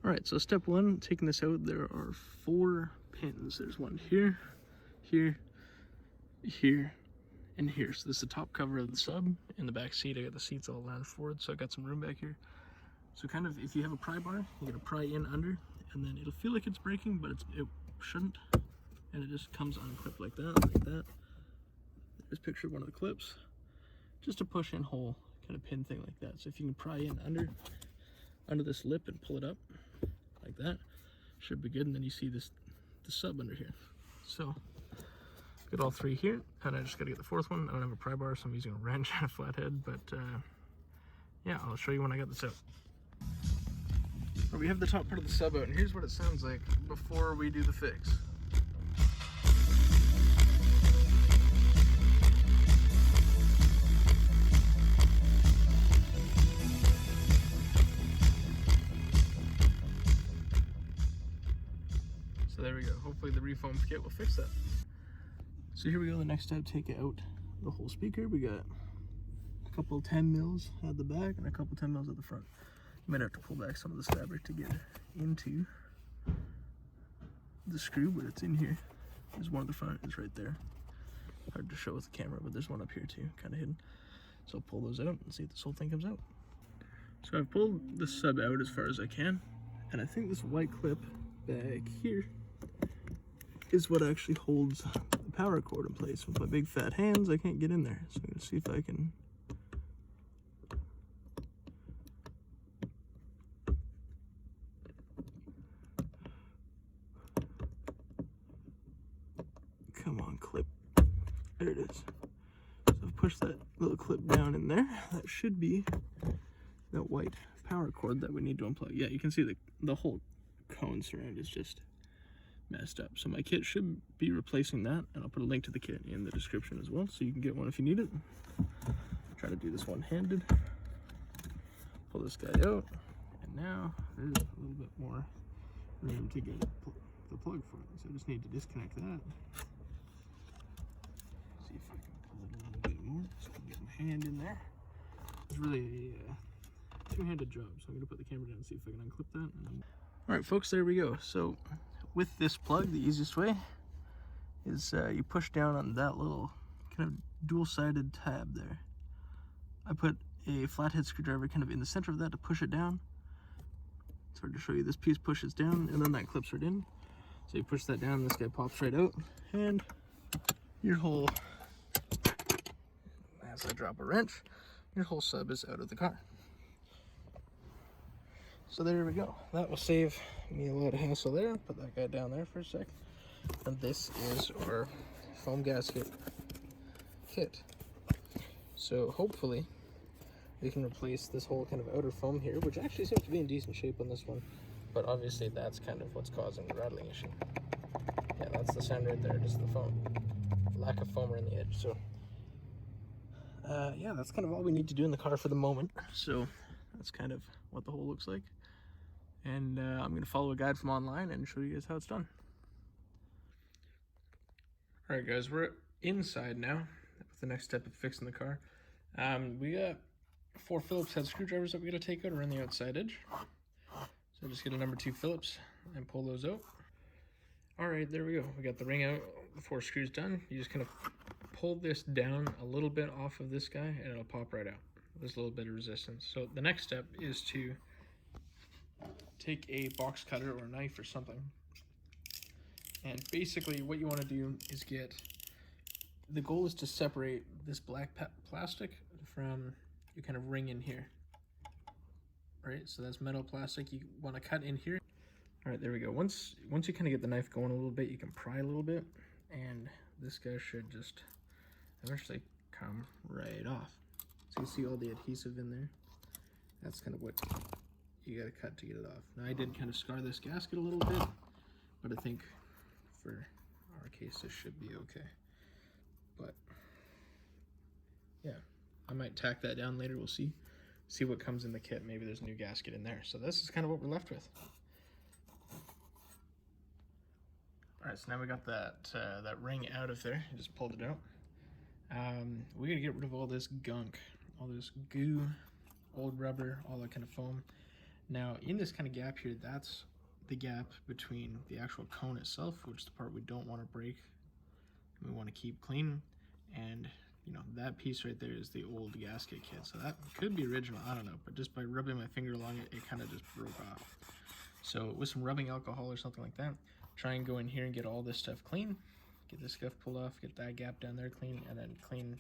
Alright, so step one, taking this out, there are 4 pins. There's one here, here, here, and here. So this is the top cover of the sub. In the back seat, I got the seats all lounged forward, so I got some room back here. So kind of, if you have a pry bar, you gotta pry in under, and then it'll feel like it's breaking, but it shouldn't. And it just comes unclipped like that, like that. There's a picture of one of the clips. Just a push in hole kind of pin thing like that. So if you can pry in under this lip and pull it up like that, should be good. And then you see the sub under here. So got all 3 here, and I just got to get the 4th one. I don't have a pry bar, so I'm using a wrench and a flathead, but yeah, I'll show you when I got this out. We have the top part of the sub out, and here's what it sounds like before we do the fix. So there we go. Hopefully the refoam kit will fix that. So here we go. The next step, take out the whole speaker. We got a couple 10 mils at the back and a couple 10 mils at the front. You might have to pull back some of this fabric to get into the screw, but it's in here. There's one at the front, it's right there. Hard to show with the camera, but there's one up here too, kind of hidden. So I'll pull those out and see if this whole thing comes out. So I've pulled the sub out as far as I can, and I think this white clip back here is what actually holds the power cord in place. With my big fat hands, I can't get in there. So I'm gonna see if I can. Come on, clip. There it is. So I've pushed that little clip down in there. That should be that white power cord that we need to unplug. Yeah, you can see the whole cone surround is just messed up. So my kit should be replacing that, and I'll put a link to the kit in the description as well, so you can get one if you need it. Try to do this one-handed. Pull this guy out, and now there's a little bit more room to get the plug for it. So I just need to disconnect that. See if I can pull it a little bit more, so I can get my hand in there. It's really a two-handed job, so I'm going to put the camera down and see if I can unclip that. All right, folks, there we go. So with this plug, the easiest way is you push down on that little kind of dual-sided tab there. I put a flathead screwdriver kind of in the center of that to push it down. It's hard to show you. This piece pushes down, and then that clips right in. So you push that down, this guy pops right out, and your whole, as I drop a wrench, your whole sub is out of the car. So there we go. That will save me a lot of hassle there. Put that guy down there for a sec. And this is our foam gasket kit. So hopefully we can replace this whole kind of outer foam here, which actually seems to be in decent shape on this one. But obviously that's kind of what's causing the rattling issue. Yeah, that's the sound right there, just the foam. Lack of foam around the edge. So yeah, that's kind of all we need to do in the car for the moment. So that's kind of what the hole looks like. And I'm going to follow a guide from online and show you guys how it's done. Alright guys, we're inside now with the next step of fixing the car. We got 4 Phillips head screwdrivers that we got to take out around the outside edge. So just get a number 2 Phillips and pull those out. Alright, there we go. We got the ring out, the 4 screws done. You just kind of pull this down a little bit off of this guy and it'll pop right out. There's a little bit of resistance. So the next step is to take a box cutter or a knife or something, and basically what you want to do is the goal is to separate this black plastic from your kind of ring in here. Right, so that's metal plastic. You want to cut in here. All right, there we go. Once you kind of get the knife going a little bit, you can pry a little bit, and this guy should just eventually come right off. So you see all the adhesive in there. That's kind of what you got to cut to get it off. Now I did kind of scar this gasket a little bit, but I think for our case this should be okay. But yeah, I might tack that down later. We'll see what comes in the kit. Maybe there's a new gasket in there. So this is kind of what we're left with. All right, so now we got that ring out of there. I just pulled it out. We gotta get rid of all this gunk, all this goo, old rubber, all that kind of foam. Now in this kind of gap here, that's the gap between the actual cone itself, which is the part we don't want to break, we want to keep clean, and you know, that piece right there is the old gasket kit. So that could be original, I don't know, but just by rubbing my finger along it, it kind of just broke off. So with some rubbing alcohol or something like that, try and go in here and get all this stuff clean. Get this scuff pulled off, get that gap down there clean, and then clean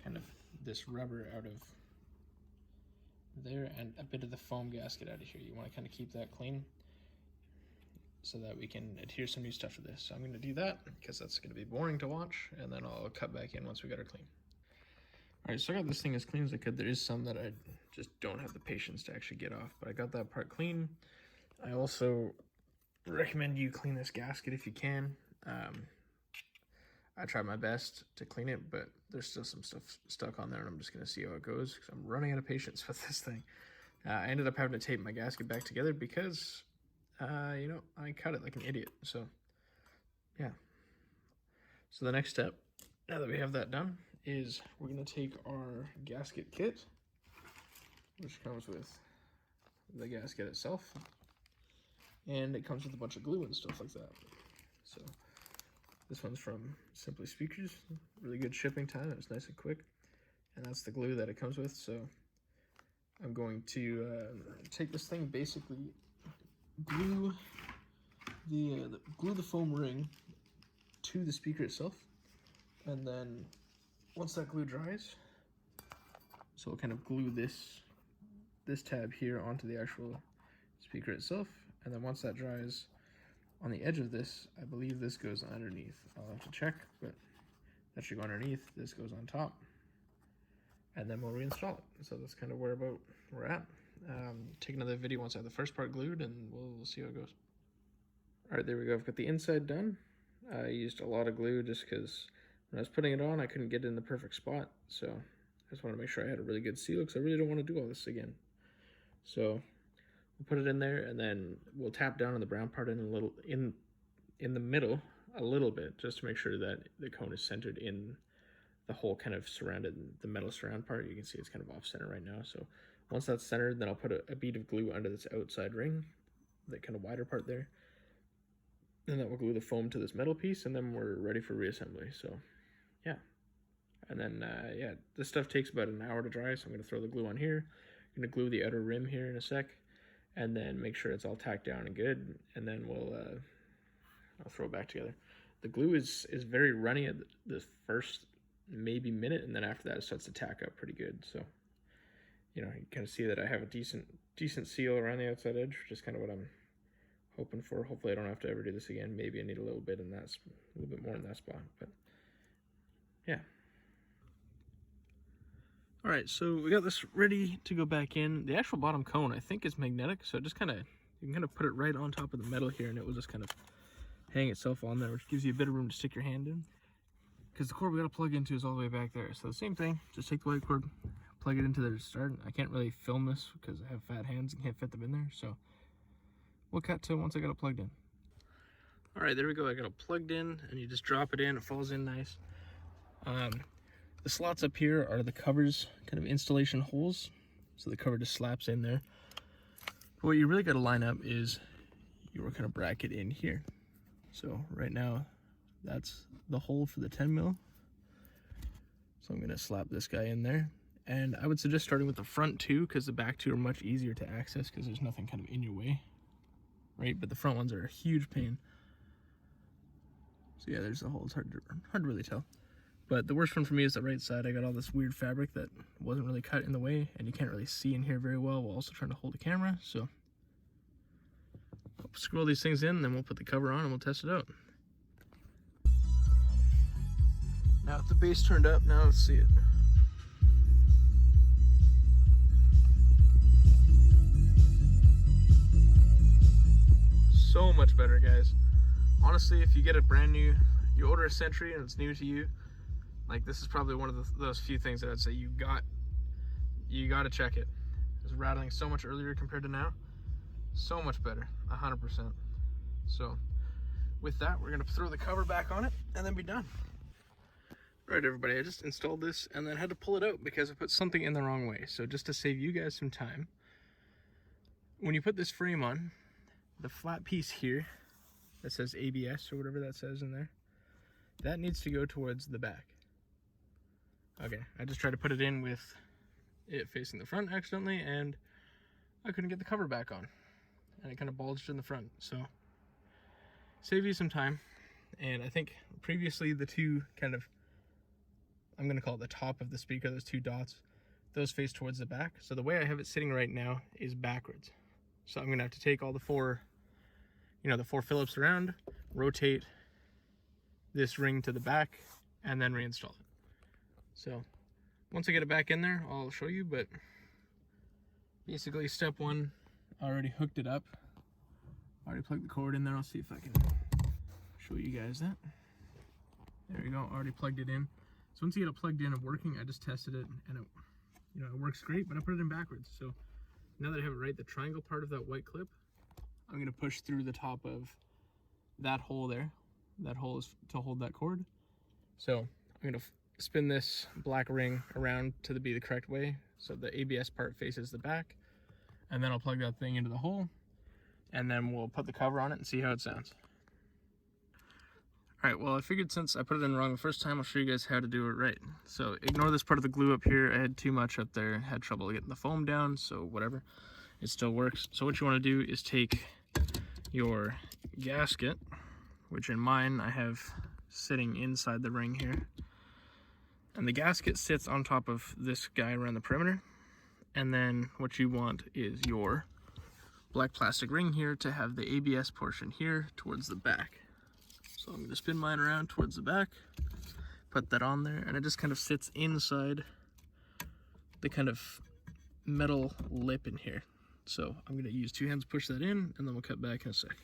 kind of this rubber out of there and a bit of the foam gasket out of here. You want to kind of keep that clean so that we can adhere some new stuff to this. So I'm going to do that because that's going to be boring to watch, and then I'll cut back in once we got her clean. All right, so I got this thing as clean as I could. There is some that I just don't have the patience to actually get off, but I got that part clean. I also recommend you clean this gasket if you can. I tried my best to clean it, but there's still some stuff stuck on there, and I'm just going to see how it goes because I'm running out of patience with this thing. I ended up having to tape my gasket back together because, you know, I cut it like an idiot. So, yeah. So the next step, now that we have that done, is we're going to take our gasket kit, which comes with the gasket itself, and it comes with a bunch of glue and stuff like that. So this one's from Simply Speakers, really good shipping time, it's nice and quick, and that's the glue that it comes with. So I'm going to take this thing, basically glue the foam ring to the speaker itself, and then once that glue dries, so we'll kind of glue this tab here onto the actual speaker itself, and then once that dries, on the edge of this, I believe this goes underneath. I'll have to check, but that should go underneath. This goes on top, and then we'll reinstall it. So that's kind of where we're at. Take another video once I have the first part glued, and we'll see how it goes. All right, there we go. I've got the inside done. I used a lot of glue just because when I was putting it on, I couldn't get it in the perfect spot. So I just wanted to make sure I had a really good seal because I really don't want to do all this again. So we'll put it in there, and then we'll tap down on the brown part in a little, in the middle a little bit, just to make sure that the cone is centered in the whole kind of surrounded, the metal surround part. You can see it's kind of off center right now. So once that's centered, then I'll put a bead of glue under this outside ring, that kind of wider part there. And that will glue the foam to this metal piece, and then we're ready for reassembly. So yeah. And then, yeah, this stuff takes about an hour to dry, so I'm going to throw the glue on here. I'm going to glue the outer rim here in a sec, and then make sure it's all tacked down and good, and then I'll throw it back together. The glue is very runny at the first maybe minute, and then after that it starts to tack up pretty good. So, you know, you kind of see that I have a decent seal around the outside edge, which is kind of what I'm hoping for. Hopefully I don't have to ever do this again. Maybe I need a little bit more in that spot, but yeah. All right, so we got this ready to go back in. The actual bottom cone, I think, is magnetic, so just kind of, you can kind of put it right on top of the metal here, and it will just kind of hang itself on there, which gives you a bit of room to stick your hand in. Because the cord we got to plug into is all the way back there. So the same thing, just take the white cord, plug it into there to start. I can't really film this because I have fat hands and can't fit them in there, so we'll cut to once I got it plugged in. All right, there we go. I got it plugged in, and you just drop it in. It falls in nice. The slots up here are the cover's kind of installation holes, so the cover just slaps in there. But what you really got to line up is your kind of bracket in here. So right now, that's the hole for the 10 mil. So I'm going to slap this guy in there. And I would suggest starting with the front two, because the back two are much easier to access because there's nothing kind of in your way, right? But the front ones are a huge pain. So yeah, there's the hole. It's hard to really tell. But the worst one for me is the right side. I got all this weird fabric that wasn't really cut in the way, and you can't really see in here very well while also trying to hold the camera. So I'll screw all these things in, then we'll put the cover on and we'll test it out. Now with the bass turned up, now let's see it. So much better, guys. Honestly, if you get a brand new, you order a Sentry and it's new to you, like this is probably one of those few things that I'd say you got to check it. It's rattling so much earlier compared to now. So much better, 100%. So with that, we're gonna throw the cover back on it and then be done. All right, everybody, I just installed this and then had to pull it out because I put something in the wrong way. So just to save you guys some time, when you put this frame on, the flat piece here that says ABS or whatever that says in there, that needs to go towards the back. Okay, I just tried to put it in with it facing the front accidentally, and I couldn't get the cover back on, and it kind of bulged in the front. So save you some time. And I think previously the two kind of, I'm going to call it the top of the speaker, those two dots, those face towards the back. So the way I have it sitting right now is backwards. So I'm going to have to take all the four Phillips around, rotate this ring to the back, and then reinstall it. So once I get it back in there, I'll show you, but basically step one, I already hooked it up. I already plugged the cord in there. I'll see if I can show you guys that. There you go, already plugged it in. So once you get it plugged in and working, I just tested it, and it works great, but I put it in backwards. So now that I have it right, the triangle part of that white clip, I'm gonna push through the top of that hole there. That hole is to hold that cord. So I'm gonna spin this black ring around to be the correct way, so the ABS part faces the back, and then I'll plug that thing into the hole, and then we'll put the cover on it and see how it sounds. Alright, well I figured since I put it in wrong the first time, I'll show you guys how to do it right. So ignore this part of the glue up here. I had too much up there, had trouble getting the foam down, so whatever. It still works. So what you want to do is take your gasket, which in mine I have sitting inside the ring here. And the gasket sits on top of this guy around the perimeter. And then what you want is your black plastic ring here to have the ABS portion here towards the back. So I'm going to spin mine around towards the back, put that on there, and it just kind of sits inside the kind of metal lip in here. So I'm going to use two hands to push that in, and then we'll cut back in a sec.